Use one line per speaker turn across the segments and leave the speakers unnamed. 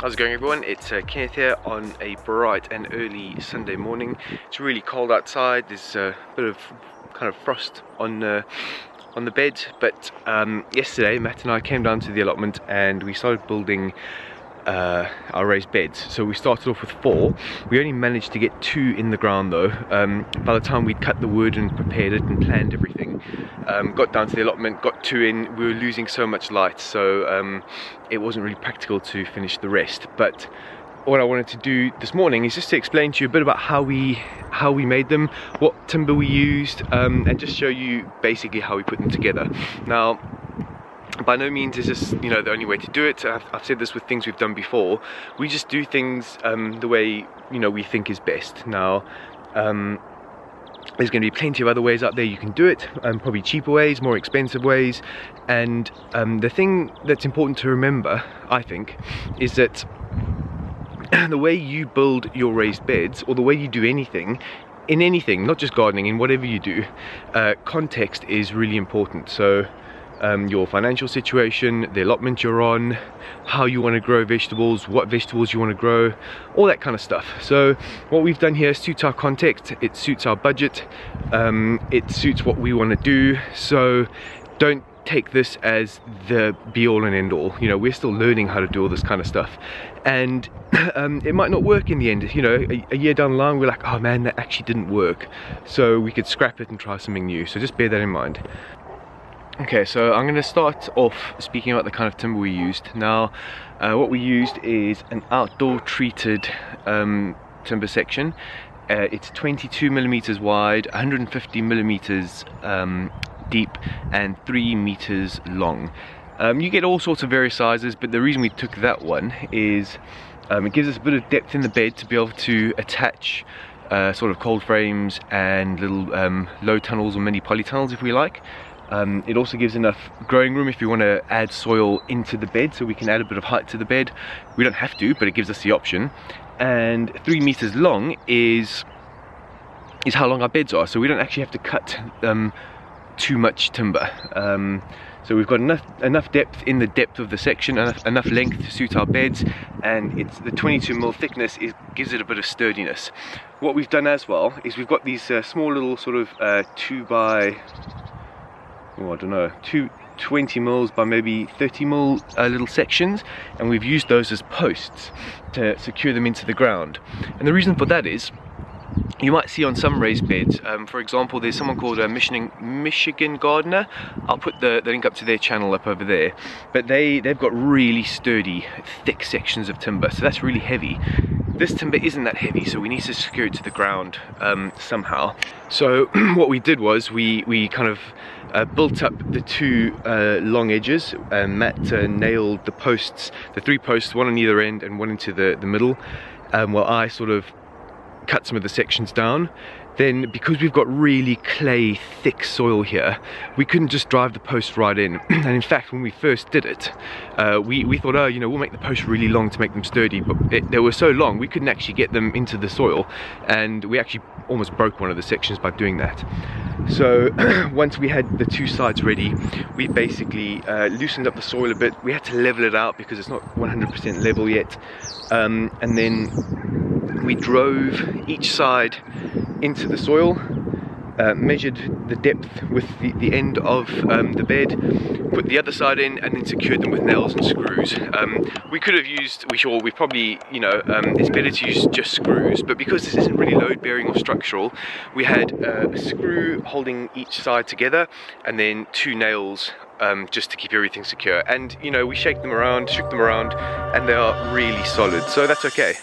How's it going, everyone? It's Kenneth here on a bright and early Sunday morning. It's really cold outside. There's a bit of kind of frost on the bed, but yesterday Matt and I came down to the allotment and we started building our raised beds. So we started off with 4. We only managed to get 2 in the ground though. By the time we'd cut the wood and prepared it and planned everything, got down to the allotment, got 2 in, we were losing so much light, so it wasn't really practical to finish the rest. But what I wanted to do this morning is just to explain to you a bit about how we made them, what timber we used, and just show you basically how we put them together. Now, by no means is this, the only way to do it. I've said this with things we've done before. We just do things the way we think is best. Now, there's going to be plenty of other ways out there you can do it, probably cheaper ways, more expensive ways, and the thing that's important to remember, I think, is that the way you build your raised beds, or the way you do anything, in anything, not just gardening, in whatever you do, context is really important. So your financial situation, the allotment you're on, how you want to grow vegetables, what vegetables you want to grow, all that kind of stuff. So what we've done here suits our context, it suits our budget, it suits what we want to do. So don't take this as the be all and end all. We're still learning how to do all this kind of stuff, and it might not work in the end. A year down the line we're like, oh man, that actually didn't work, so we could scrap it and try something new. So just bear that in mind. Okay, so I'm going to start off speaking about the kind of timber we used. Now, what we used is an outdoor treated timber section. It's 22 millimeters wide, 150 millimeters deep, and 3 meters long. You get all sorts of various sizes, but the reason we took that one is it gives us a bit of depth in the bed to be able to attach sort of cold frames and little low tunnels or mini polytunnels if we like. It also gives enough growing room if you want to add soil into the bed, so we can add a bit of height to the bed. We don't have to, but it gives us the option. And 3 meters long is how long our beds are, so we don't actually have to cut too much timber. So we've got enough depth in the depth of the section, enough length to suit our beds, and it's the 22mm thickness gives it a bit of sturdiness. What we've done as well is we've got these small little sort of 20mm by maybe 30mm little sections, and we've used those as posts to secure them into the ground. And the reason for that is, you might see on some raised beds, for example, there's someone called Michigan Gardener. I'll put the link up to their channel up over there, but they've got really sturdy, thick sections of timber, so that's really heavy. This timber isn't that heavy, so we need to secure it to the ground somehow. So what we did was we kind of built up the 2 long edges, and Matt nailed the posts, the 3 posts, one on either end and one into the middle, while I sort of cut some of the sections down. Then, because we've got really clay thick soil here, we couldn't just drive the post right in. And in fact, when we first did it, we thought, oh, we'll make the posts really long to make them sturdy, but they were so long we couldn't actually get them into the soil, and we actually almost broke one of the sections by doing that. So once we had the 2 sides ready, we basically loosened up the soil a bit. We had to level it out because it's not 100% level yet, and then we drove each side into the soil, measured the depth with the end of the bed, put the other side in, and then secured them with nails and screws. We could have used, we probably, it's better to use just screws, but because this isn't really load bearing or structural, we had a screw holding each side together, and then 2 nails just to keep everything secure. And we shook them around, and they are really solid, so that's okay.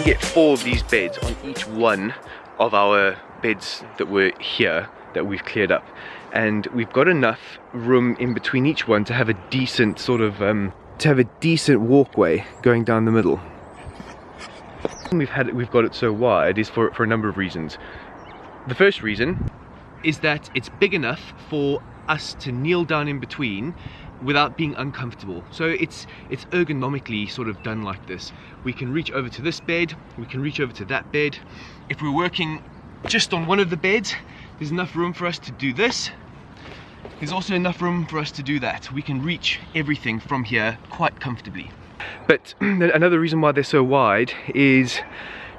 Get 4 of these beds on each one of our beds that were here, that we've cleared up, and we've got enough room in between each one to have a decent sort of walkway going down the middle. We've got it so wide is for a number of reasons. The first reason is that it's big enough for us to kneel down in between without being uncomfortable. So it's ergonomically sort of done like this. We can reach over to this bed, we can reach over to that bed. If we're working just on one of the beds, there's enough room for us to do this. There's also enough room for us to do that. We can reach everything from here quite comfortably. But another reason why they're so wide is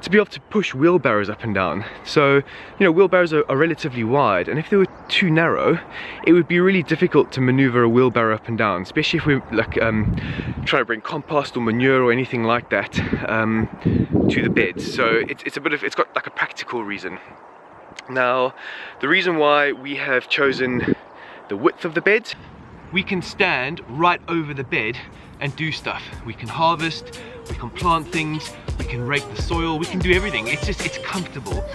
to be able to push wheelbarrows up and down. So, you know, wheelbarrows are relatively wide, and if they were too narrow, it would be really difficult to maneuver a wheelbarrow up and down, especially if we're like trying to bring compost or manure or anything like that to the beds. So it's got like a practical reason. Now, the reason why we have chosen the width of the bed, we can stand right over the bed and do stuff. We can harvest, we can plant things, we can rake the soil, we can do everything. It's comfortable.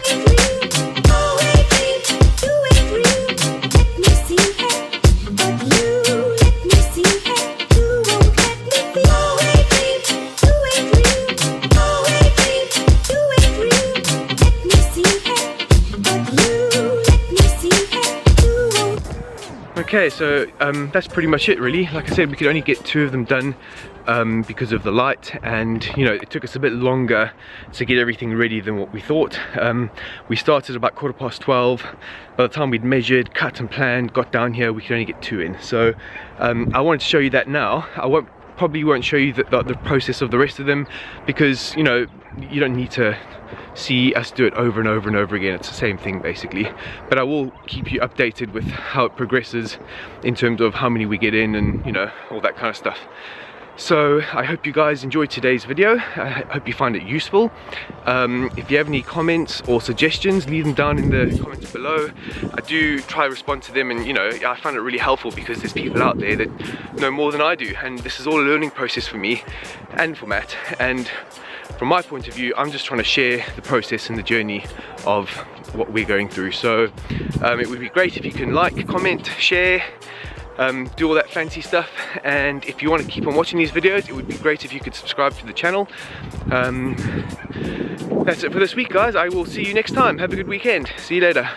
Okay, so that's pretty much it really. Like I said, we could only get 2 of them done because of the light, and you know, it took us a bit longer to get everything ready than what we thought. We started about 12:15. By the time we'd measured, cut and planned, got down here, we could only get 2 in. So I wanted to show you that now. I probably won't show you the process of the rest of them, because you know, you don't need to see us do it over and over and over again. It's the same thing basically, but I will keep you updated with how it progresses in terms of how many we get in and, you know, all that kind of stuff. So I hope you guys enjoyed today's video. I hope you find it useful. If you have any comments or suggestions, leave them down in the comments below. I do try to respond to them, and you know, I find it really helpful because there's people out there that know more than I do, and this is all a learning process for me and for Matt. And from my point of view, I'm just trying to share the process and the journey of what we're going through. So it would be great if you can like, comment, share, do all that fancy stuff. And if you want to keep on watching these videos, it would be great if you could subscribe to the channel. That's it for this week, guys. I will see you next time. Have a good weekend. See you later.